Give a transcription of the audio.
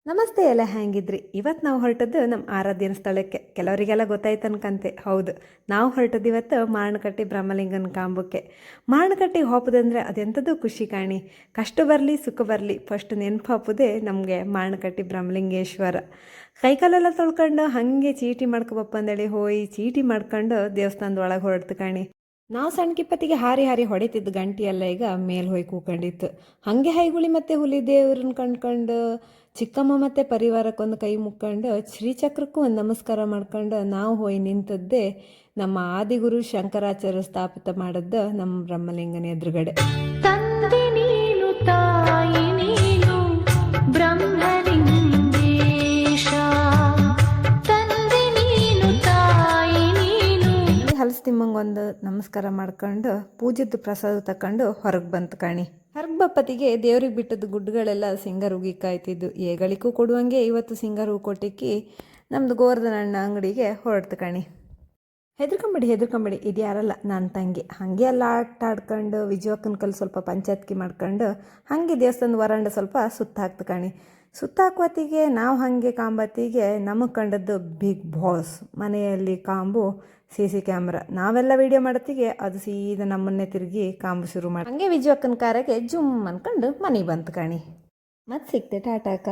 ನಮಸ್ತೆ ಎಲ್ಲ ಹೆಂಗಿದ್ರಿ. ಇವತ್ತು ನಾವು ಹೊರಟದ್ದು ನಮ್ಮ ಆರಾಧ್ಯನ ಸ್ಥಳಕ್ಕೆ. ಕೆಲವರಿಗೆಲ್ಲ ಗೊತ್ತಾಯ್ತು ಅನ್ಕಂತೆ. ಹೌದು, ನಾವು ಹೊರಟದ್ದು ಇವತ್ತು ಮಾರಣಕಟ್ಟಿ ಬ್ರಹ್ಮಲಿಂಗನ ಕಾಂಬಕ್ಕೆ. ಮಾರಣಕಟ್ಟಿಗೆ ಹೋಗೋದಂದ್ರೆ ಅದೆಂಥದ್ದು ಖುಷಿ ಕಾಣಿ. ಕಷ್ಟ ಬರಲಿ ಸುಖ ಬರಲಿ ಫಸ್ಟ್ ನೆನಪು ಹಾಪೋದೇ ನಮಗೆ ಮಾರಣಕಟ್ಟಿ ಬ್ರಹ್ಮಲಿಂಗೇಶ್ವರ. ಕೈಕಾಲೆಲ್ಲ ತೊಳ್ಕೊಂಡು ಹಾಗೆ ಚೀಟಿ ಮಾಡ್ಕೊಬಪ್ಪ ಅಂದೇಳಿ ಹೋಗಿ ಚೀಟಿ ಮಾಡ್ಕೊಂಡು ದೇವಸ್ಥಾನದ ಒಳಗೆ ಹೊರಡ್ತು ಕಾಣಿ. ನಾವು ಸಣ್ಣಕಿಪ್ಪತ್ತಿಗೆ ಹಾರಿ ಹಾರಿ ಹೊಡಿತಿದ್ದು ಗಂಟಿ ಎಲ್ಲ ಈಗ ಮೇಲೆ ಹೋಗಿ ಕೂಕೊಂಡಿತ್ತು. ಹಾಗೆ ಹೈಗುಳಿ ಮತ್ತು ಹುಲಿ ದೇವ್ರನ್ನ ಕಂಡ್ಕೊಂಡು ಚಿಕ್ಕಮ್ಮ ಮತ್ತು ಪರಿವಾರಕ್ಕೊಂದು ಕೈ ಮುಕ್ಕೊಂಡು ಶ್ರೀಚಕ್ರಕ್ಕೂ ಒಂದು ನಮಸ್ಕಾರ ಮಾಡ್ಕೊಂಡು ನಾವು ಹೋಗಿ ನಿಂತದ್ದೇ ನಮ್ಮ ಆದಿಗುರು ಶಂಕರಾಚಾರ್ಯ ಸ್ಥಾಪಿತ ಮಾಡಿದ್ದ ನಮ್ಮ ಬ್ರಹ್ಮಲಿಂಗನ ಎದುರುಗಡೆ. ತಂದೆ ನೀನು ತಾಯಿ ನೀನು ಬ್ರಹ್ಮಲಿಂಗೇಶ, ತಂದೆ ನೀನು ತಾಯಿ ನೀನು. ಹಲಸು ತಿಮ್ಮಂಗೊಂದು ನಮಸ್ಕಾರ ಮಾಡ್ಕೊಂಡು ಪೂಜೆದ್ದು ಪ್ರಸಾದ ತಕೊಂಡು ಹೊರಗೆ ಬಂತು ಕಾಣಿ. ಹೊರಗೆ ಬಪ್ಪತ್ತಿಗೆ ದೇವ್ರಿಗೆ ಬಿಟ್ಟದ್ದು ಗುಡ್ಡುಗಳೆಲ್ಲ ಸಿಂಗಾರ ಹೂಗಿ ಕಾಯ್ತಿದ್ದು. ಏಗಳಿಗೂ ಕೊಡುವಂಗೆ ಇವತ್ತು ಸಿಂಗಾರ ಹೂ ಕೊಟ್ಟಿಕ್ಕಿ ನಮ್ಮದು ಗೋವರ್ಧನ ಅಣ್ಣ ಅಂಗಡಿಗೆ ಹೊರಡ್ತು ಕಾಣಿ. ಹೆದರ್ಕೊಂಬಿಡಿ ಇದು ಯಾರಲ್ಲ ನನ್ನ ತಂಗಿ. ಹಾಗೆ ಎಲ್ಲ ಆಟ ಆಡ್ಕೊಂಡು ವಿಜಯಕ್ಕನ ಕಲ್ ಸ್ವಲ್ಪ ಪಂಚಾಯತ್ಕಿ ಮಾಡ್ಕೊಂಡು ಹಾಗೆ ದೇವಸ್ಥಾನದ ವರಾಂಡ ಸ್ವಲ್ಪ ಸುತ್ತ ಹಾಕ್ತು ಕಾಣಿ. ಸುತ್ತ ಹಾಕುವತ್ತಿಗೆ ನಾವು ಹಾಗೆ ಕಾಂಬತ್ತಿಗೆ ನಮಗೆ ಕಂಡದ್ದು ಬಿಗ್ ಬಾಸ್ ಮನೆಯಲ್ಲಿ ಕಾಂಬು CC ಕ್ಯಾಮ್ರಾ. ನಾವೆಲ್ಲ ವೀಡಿಯೋ ಮಾಡೋತ್ತಿಗೆ ಅದು ಸೀದಾ ನಮ್ಮನ್ನೇ ತಿರುಗಿ ಕಾಂಬು ಶುರು ಮಾಡಿ ಹಾಗೆ ವಿಜಯಕ್ಕನ ಕಾರಿಗೆ ಜುಮ್ ಅನ್ಕೊಂಡು ಮನೆಗೆ ಬಂತು ಕಾಣಿ. ಮತ್ತೆ ಸಿಕ್ತೆ ಟಾಟಾಕ.